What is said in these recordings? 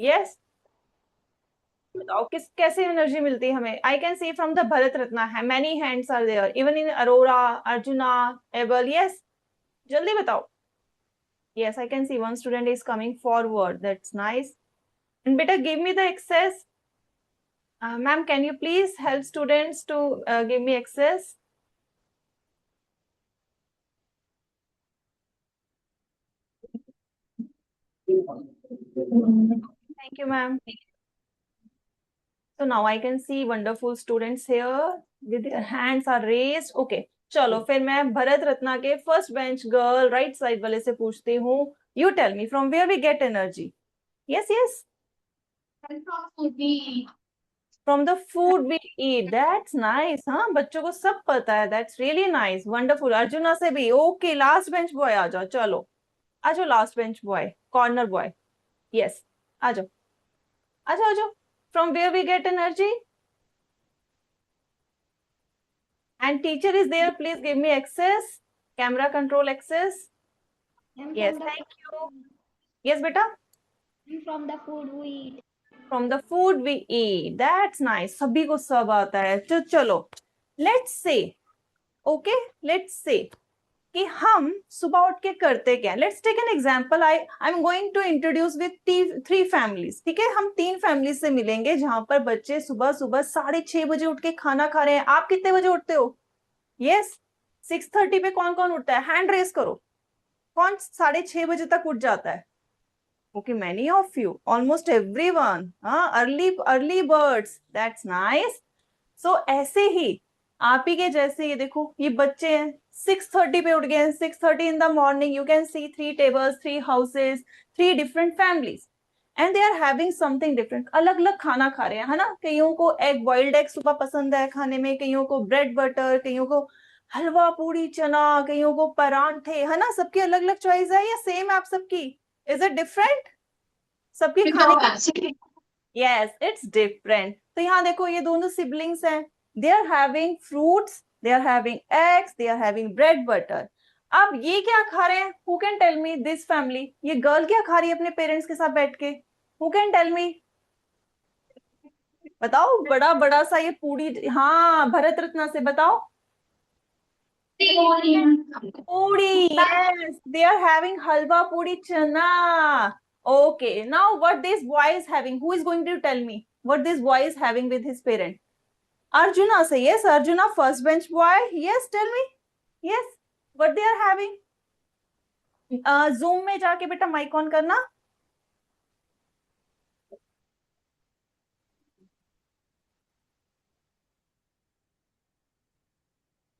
Yes, बताओ किस कैसे एनर्जी मिलती है हमें? I can see from the Bharat Ratna है, many hands are there even in Arora, Arjuna, able. Yes, जल्दी बताओ। Yes, I can see one student is coming forward, that's nice. And बेटा give me the access. Ma'am can you please help students to give me access? Thank you ma'am. So now I can see wonderful students here with their hands are raised. Okay, चलो फिर मैं भरत रत्ना के first bench girl right side वाले से पूछती हूँ। You tell me from where we get energy? Yes yes, from the food we eat, that's nice. हाँ, बच्चों को सब पता है, that's really nice, wonderful. Arjuna से भी ओके। लास्ट बेंच बॉय आ जाओ, चलो आ जाओ last bench boy, corner boy. Yes, आ जाओ आ जाओ आ जाओ। From where we get energy? And teacher is there, please give me access, camera control access. And Yes, from the thank you. Yes beta, and from the food we eat. from the food we eat, that's nice, sabhi ko sab aata hai। तो चलो let's say, okay, let's say कि हम सुबह उठ के करते क्या। Let's take an example. I am going to introduce with three families, ठीक है? हम तीन फैमिलीज से मिलेंगे जहां पर बच्चे सुबह सुबह 6:30 बजे उठ के खाना खा रहे हैं। आप कितने बजे उठते हो? यस, 6:30 पे कौन कौन उठता है? हैंड रेस करो। कौन 6:30 बजे तक उठ जाता है? Okay, many of you, almost everyone. हाँ, early early birds, that's nice. So ऐसे ही आप ही के जैसे ये देखो, ये बच्चे हैं 6:30 पे उठ गए। 6:30 in the morning you can see three tables, three houses, three different families and they are having something different. अलग अलग खाना खा रहे हैं, है ना? कईयों को एग, बॉइल्ड एग सुबह पसंद है खाने में, कईयों को ब्रेड बटर, कईयों को हलवा पूड़ी चना, कईयों को परांठे, है ना? सबकी अलग अलग चॉइस है या सेम है आप सबकी? इज इट डिफरेंट सबकी खाने की? Yes, it's different. तो यहाँ देखो, ये दोनों सिबलिंग्स हैं, they are having fruits, they are having eggs, they are having bread butter. अब ये क्या खा रहे हैं? Who can tell me? This family, ये गर्ल क्या खा रही है अपने पेरेंट्स के साथ बैठ के? Who can tell me? बताओ, बड़ा बड़ा सा ये पूड़ी, हाँ, भरत रत्ना से बताओ। Puri, yes, they are having halwa puri chana. Okay, now what this boy is having? Who is going to tell me what this boy is having with his parent? Arjuna, say yes. Arjuna, first bench boy. Yes, tell me. Yes, what they are having? Zoom में जाके बेटा mic on करना।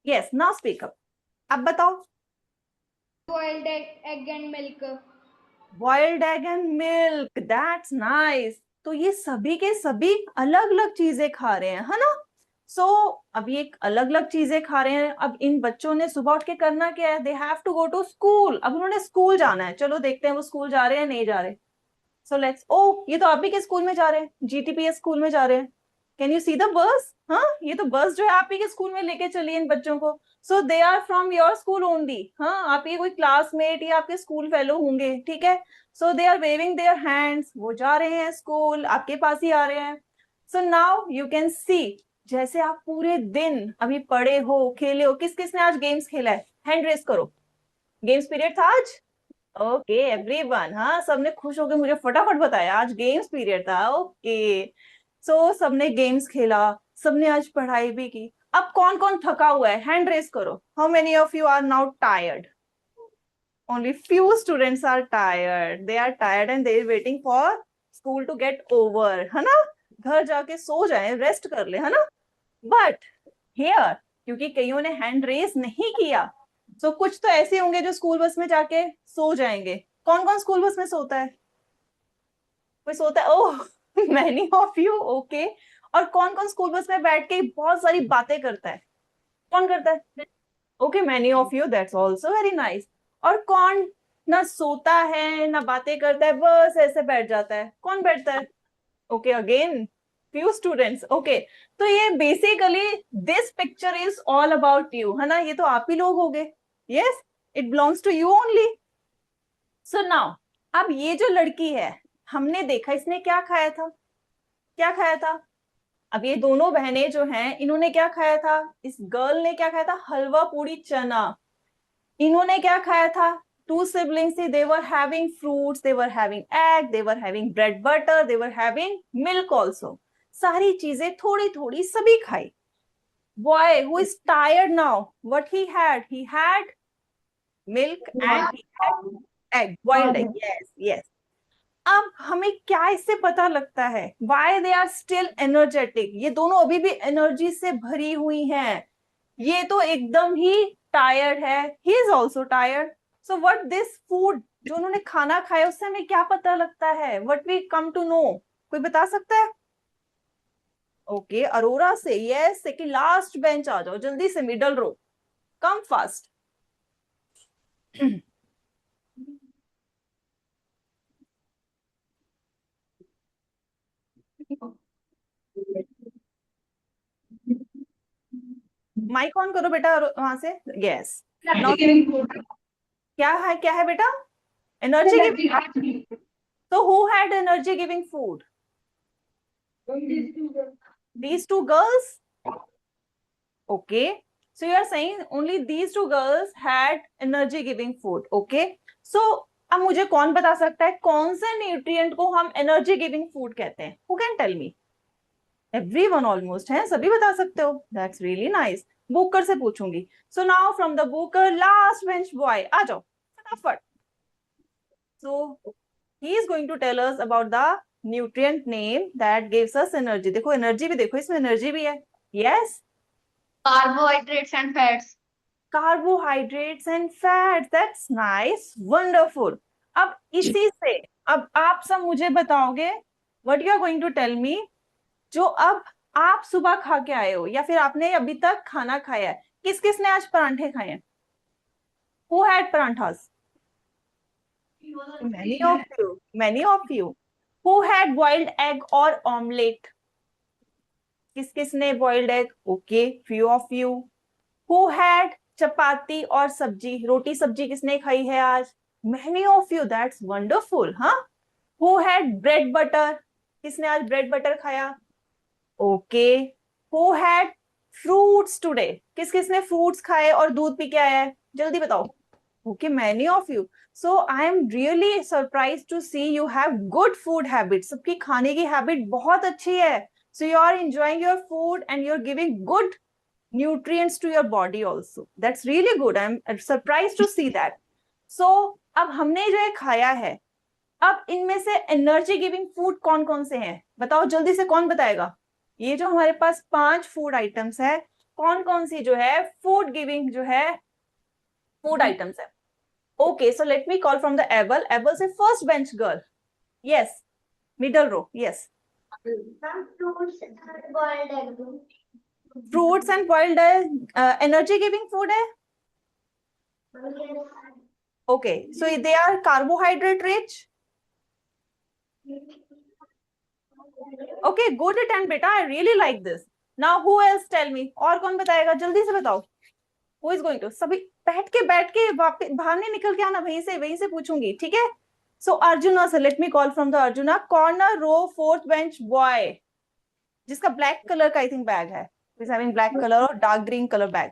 Yes, now speak up. अब बताओ। Boiled egg and milk. Boiled egg and milk, that's nice. तो ये सभी के सभी अलग अलग चीजें खा रहे हैं, है ना? सो अब ये अलग अलग चीजें खा रहे हैं। अब इन बच्चों ने सुबह उठ के करना क्या है? They have to go to school. अब उन्होंने स्कूल जाना है, चलो देखते हैं वो स्कूल जा रहे हैं नहीं जा रहे। सो लेट्स, ओ ये तो आप ही के स्कूल में जा रहे हैं, जीटीपीएस स्कूल में जा रहे हैं। Can you see the bus? हाँ, ये तो बस जो है आप ही के स्कूल में लेके चलिए इन बच्चों को। So they are from your school only. हाँ, आपके कोई क्लासमेट या आपके स्कूल फेलो होंगे, ठीक है? So they are waving their hands, वो जा रहे हैं स्कूल, आपके पास ही आ रहे हैं। सो नाउ यू कैन सी, जैसे आप पूरे दिन अभी पढ़े हो, खेले हो। किस किस ने आज गेम्स खेला है? हैंड रेस करो। गेम्स पीरियड था आज? ओके एवरीवन, हाँ, सबने खुश होकर मुझे फटाफट बताया आज गेम्स पीरियड था। ओके, सो सबने गेम्स खेला, सबने आज पढ़ाई भी की। अब कौन कौन थका हुआ है? हैंड रेस करो। How many of you are now tired? Only few students are tired, they are tired and they are waiting for school to get over, है ना? घर जाके सो जाए, रेस्ट कर ले, है ना? बट हियर, क्योंकि कईयों ने हैंड रेस नहीं किया, तो कुछ तो ऐसे होंगे जो स्कूल बस में जाके सो जाएंगे। कौन कौन स्कूल बस में सोता है? कोई सोता है? ओह, मैनी ऑफ यू, ओके। और कौन कौन स्कूल बस में बैठ के बहुत सारी बातें करता है? कौन करता है? Okay, many of you, that's also very nice. और कौन ना सोता है ना बातें करता है, बस ऐसे बैठ जाता है? कौन बैठता है? Okay, again few students. Okay, तो ये basically this picture is all about you, है ना? ये तो आप ही लोग हो गए। Yes, it belongs to you only. So now, अब ये जो लड़की है, हमने देखा इसने क्या खाया था, क्या खाया था। अब ये दोनों बहनें जो हैं इन्होंने क्या खाया था, इस गर्ल ने क्या खाया था, हलवा पूड़ी चना। इन्होंने क्या खाया था, टू सिबलिंग्स थी, they were having fruits, they were having egg, they were having bread butter, they were having milk also. सारी चीजें थोड़ी थोड़ी सभी खाई। Boy who is tired now, what he had milk and he had egg, boiled egg, yes yes. अब हमें क्या इससे पता लगता है, why they are still energetic, ये दोनों अभी भी एनर्जी से भरी हुई हैं। ये तो एकदम ही टायर्ड है, he is also tired. So what this food, जो उन्होंने खाना खाया उससे हमें क्या पता लगता है, what we come to know, कोई बता सकता है? ओके अरोरा से, यस सेकंड लास्ट बेंच आ जाओ जल्दी से, middle row, come fast. Mike on करो बेटा वहां से, यस। नाउ क्या है बेटा, एनर्जी गिविंग। तो who had energy giving food, these two girls? Okay, so you are saying only these two girls had energy giving food. Okay, so अब मुझे कौन बता सकता है कौन से न्यूट्रिएंट को हम एनर्जी गिविंग फूड कहते हैं, who can tell me? Everyone almost है, सभी बता सकते हो, दैट्स रियली नाइस। बुकर से पूछूंगी। So now from the Booker last bench boy आ जाओ फटाफट। So he is going to tell us about the nutrient name that gives us energy. देखो एनर्जी भी देखो, इसमें एनर्जी भी है। Yes, Carbohydrates and fats. carbohydrates and fats. That's nice, wonderful. अब इसी से अब आप सब मुझे बताओगे what you are going to tell me, जो अब आप सुबह खा के आए हो या फिर आपने अभी तक खाना खाया है, किस किसने आज परांठे खाए हैं? Who had paranthas? Many of you. Many of you. Who had boiled egg or omelette? किस किसने boiled egg? Okay, few of you. Who had चपाती और सब्जी, रोटी सब्जी किसने खाई है आज? Many of you. That's wonderful, हाँ? Who had bread butter? किसने आज bread butter खाया? Okay. Who had fruits today? किस किसने fruits खाए और दूध पी के आया है? जल्दी बताओ. Okay, many of you. So I am really surprised to see you have good food habits. सबकी खाने की हैबिट बहुत अच्छी है. So you are enjoying your food and you're giving good nutrients to your body also. That's really good. I'm surprised to see that. So अब हमने जो ये खाया है, अब इनमें से एनर्जी गिविंग फूड कौन कौन से हैं बताओ जल्दी से, कौन बताएगा? ये जो हमारे पास 5 फूड आइटम्स है, कौन कौन सी जो है फूड गिविंग जो है फूड आइटम्स है? Okay, so let me call from the Abel. Abel say first bench girl. Yes. Middle row. Yes. Some fruits and boiled egg. Fruits and boiled egg, energy giving food hai? Okay, so they are carbohydrate rich. Okay, good attempt beta. I really like this. Now who else tell me? और कौन बताएगा जल्दी से बताओ. Who is going to? सभी बैठ के वापस बाहर नहीं निकल के आना, वहीं से पूछूंगी, ठीक है? So Arjuna sir, let me call from the Arjuna corner row fourth bench boy, जिसका ब्लैक कलर का आई थिंक बैग है, इज हैविंग ब्लैक कलर और dark green colour bag.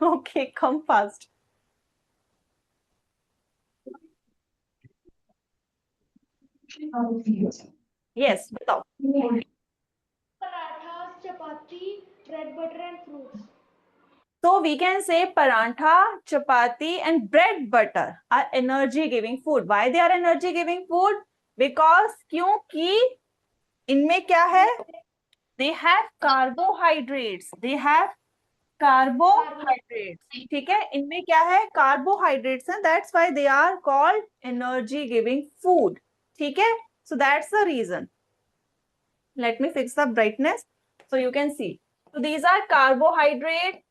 Okay come fast. Yes बताओ. Parathas, chapati, bread butter and fruits. So we can say parantha, chapati and bread butter are energy giving food. Why they are energy giving food? Because क्योंकि इनमें क्या है, they have carbohydrates, they have carbohydrates, ठीक है, इनमें क्या है carbohydrates है, that's why they are called energy giving food, ठीक है? So that's the reason. Let me fix the brightness so you can see. So these are carbohydrate,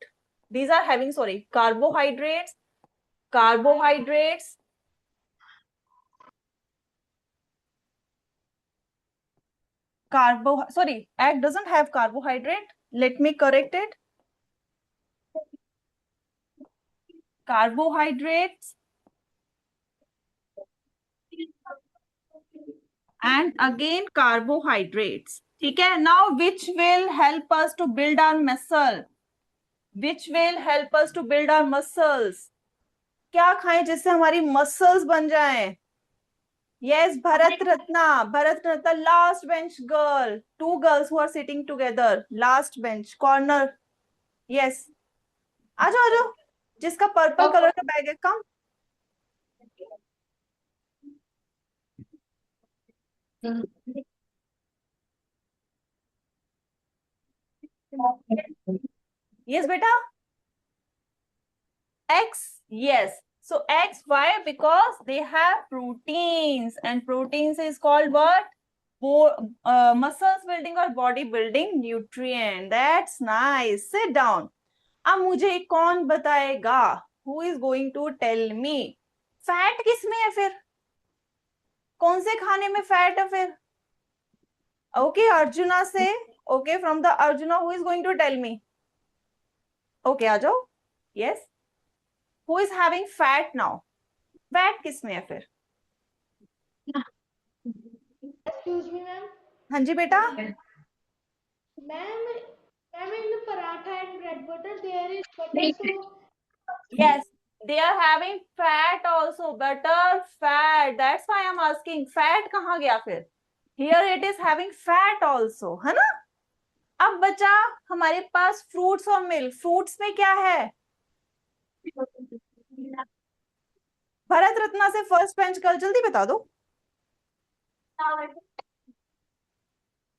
these are having carbohydrates, egg doesn't have carbohydrate, let me correct it. Carbohydrates and again carbohydrates. ठीक है. Now which will help us to build our muscle? Which will help us to build our muscles? क्या खाएं जिससे हमारी muscles बन जाएं? Yes, Bharat Ratna. Bharat Ratna, last bench girl. Two girls who are sitting together. Last bench, corner. Yes. आ जाओ, आ जाओ. जिसका पर्पल कलर का बैग है, कम. Yes, बेटा. X. Yes. So X, why? Because they have proteins, and proteins is called what? Muscles building or body building nutrient. That's nice. Sit down. अब मुझे कौन बताएगा? Who is going to tell me? Fat किस में है फिर? कौन से खाने में फैट है फिर? Okay, अर्जुना से. Okay, from the Arjuna, who is going to tell me? Okay, आ जाओ. Yes. Who is having fat now? Fat किस में है फिर? Excuse me, ma'am. हाँ जी बेटा. Ma'am, in the paratha and bread butter there is butter, so Yes, they are having fat also. Butter, fat. That's why I'm asking. Fat कहाँ गया फिर? Here it is having fat also, है ना? अब बचा हमारे पास फ्रूट्स और milk. Fruits में क्या है? भरत रत्ना से फर्स्ट बेंच कल, जल्दी बता दो.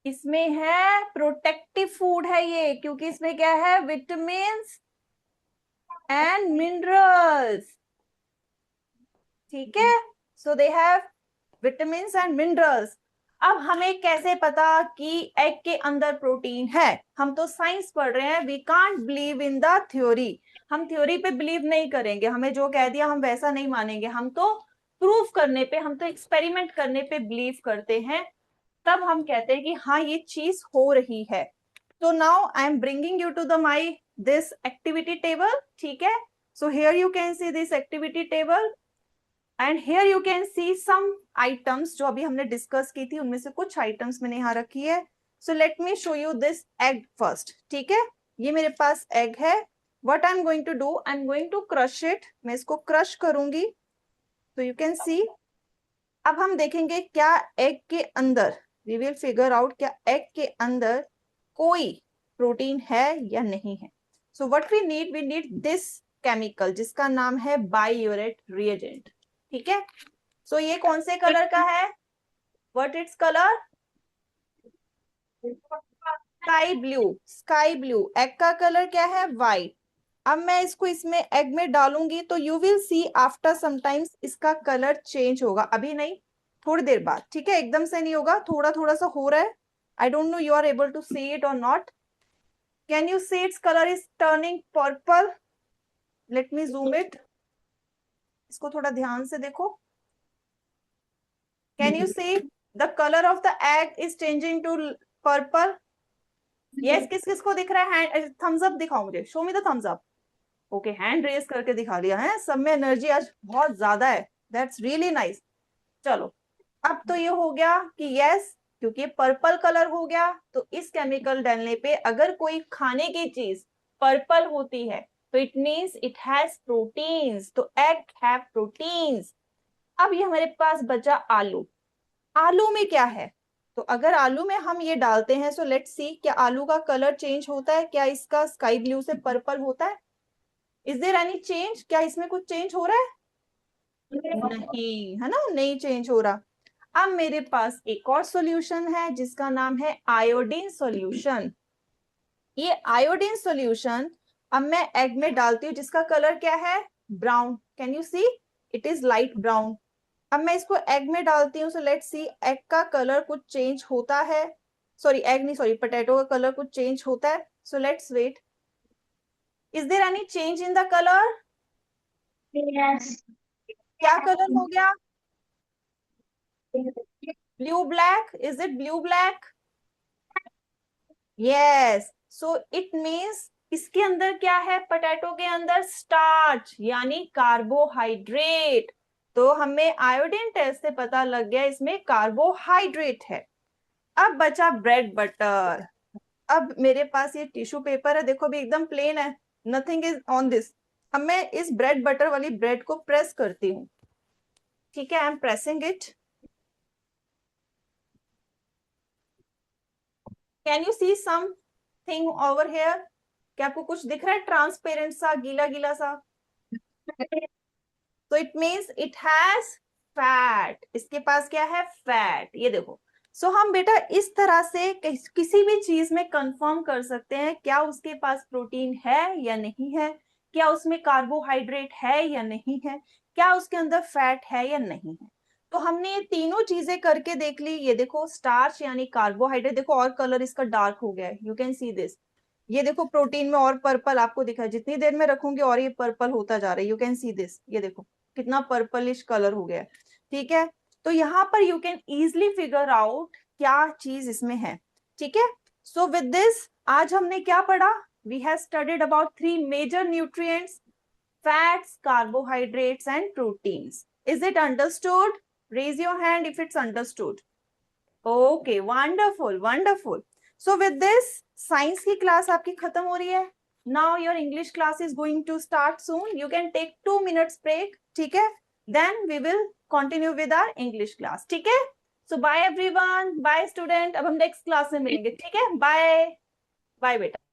इसमें है प्रोटेक्टिव फूड है ये, क्योंकि इसमें क्या है? Vitamin and minerals. ठीक है. So they have vitamin and minerals. अब हमें कैसे पता कि एग के अंदर प्रोटीन है? हम तो साइंस पढ़ रहे हैं. We can't believe in the theory. हम थ्योरी पे बिलीव नहीं करेंगे. हमें जो कह दिया हम वैसा नहीं मानेंगे. हम तो प्रूफ करने पे, हम तो एक्सपेरिमेंट करने पे बिलीव करते हैं. तब हम कहते हैं कि हाँ ये चीज हो रही है. तो now I am bringing you to the my this activity table. ठीक है. So here you can see this activity table. And here you can see some items जो अभी हमने डिस्कस की थी. उनमें से कुछ आइटम्स मैंने यहाँ रखी है. So let me show you this egg first. ठीक है. ये मेरे पास एग है. What I am going to do, I am going to crush it. मैं इसको क्रश करूंगी. तो यू कैन सी. अब हम देखेंगे क्या एग के अंदर, वी विल फिगर आउट क्या एग के अंदर कोई प्रोटीन है या नहीं है. So what we need this chemical जिसका नाम है बाइयूरेट रिएजेंट. ठीक है. सो ये कौन से कलर का है? What its colour? Sky blue. Sky blue. Egg का कलर क्या है? व्हाइट. अब मैं इसको इसमें एग में डालूंगी तो you will see after sometimes इसका कलर चेंज होगा. अभी नहीं, थोड़ी देर बाद. ठीक है. एकदम से नहीं होगा, थोड़ा थोड़ा सा हो रहा है. I don't know you are able to see it और not. Can you see its colour is turning purple? Let me zoom it. इसको थोड़ा ध्यान से देखो. Can you see the colour of the egg is changing to purple? Yes. किस किस को दिख रहा है? थम्स अप दिखाओ मुझे. Show me the thumbs up. Okay, hand raise करके दिखा दिया है. सब में एनर्जी आज बहुत ज्यादा है. That's really nice. चलो, अब तो ये हो गया कि यस, क्योंकि पर्पल कलर हो गया तो इस केमिकल डालने पे अगर कोई खाने की चीज पर्पल होती है तो it means it has proteins. तो एग हैव प्रोटीन्स. अब ये हमारे पास बचा आलू. आलू में क्या है? तो अगर आलू में हम ये डालते हैं, सो लेट्स सी क्या आलू का कलर चेंज होता है? क्या इसका स्काई ब्लू से पर्पल होता है? Is there any change? क्या इसमें कुछ चेंज हो रहा है? नहीं, है ना, नहीं चेंज हो रहा. अब मेरे पास एक और सॉल्यूशन है जिसका नाम है आयोडीन सॉल्यूशन. ये आयोडीन सॉल्यूशन अब मैं एग में डालती हूँ जिसका कलर क्या है? Brown. Can you see? It is light brown. अब मैं इसको एग में डालती हूँ. सो लेट्स सी एग का कलर कुछ चेंज होता है. सॉरी, एग नहीं, सॉरी, पोटैटो का कलर कुछ चेंज होता है. So let's wait. Is there any change in the colour? yes. क्या कलर हो गया? Blue black. Is it blue black? Yes. So it means इसके अंदर क्या है? पोटैटो के अंदर स्टार्च यानी कार्बोहाइड्रेट. तो हमें आयोडीन टेस्ट से पता लग गया इसमें कार्बोहाइड्रेट है। अब बचा ब्रेड बटर। अब मेरे पास ये टिश्यू पेपर है, देखो अभी एकदम प्लेन है, नथिंग इज ऑन दिस। अब मैं इस ब्रेड बटर वाली ब्रेड को प्रेस करती हूँ। ठीक है, I am pressing it. Can you see something over here? क्या आपको कुछ दिख रहा है ट्रांसपेरेंट सा, गीला गीला सा? तो it means it has fat. इसके पास क्या है? फैट। ये देखो। सो हम बेटा इस तरह से किसी भी चीज में कंफर्म कर सकते हैं क्या उसके पास प्रोटीन है या नहीं है, क्या उसमें कार्बोहाइड्रेट है या नहीं है, क्या उसके अंदर फैट है या नहीं है। तो हमने ये तीनों चीजें करके देख ली। ये देखो स्टार्च यानी कार्बोहाइड्रेट, देखो और कलर इसका डार्क हो गया है, यू कैन सी दिस। ये देखो प्रोटीन में और पर्पल आपको दिखा है, जितनी देर में रखूंगी और ये पर्पल होता जा रहा है, यू कैन सी दिस। ये देखो कितना पर्पलिश कलर हो गया है। ठीक है, तो यहाँ पर you can easily figure out क्या चीज इसमें है। ठीक है, सो विद दिस आज हमने क्या पढ़ा? We have studied about 3 major nutrients, fats, carbohydrates and proteins. Is it understood? Raise your hand if it's understood. Okay, wonderful, wonderful. So with this, science की क्लास आपकी खत्म हो रही है. Now your English class is going to start soon. You can take 2 minutes break. ठीक है? Then we will continue with our English class. ठीक है? So bye everyone. Bye student. अब हम next class में मिलेंगे. ठीक है? Bye. Bye बेटा.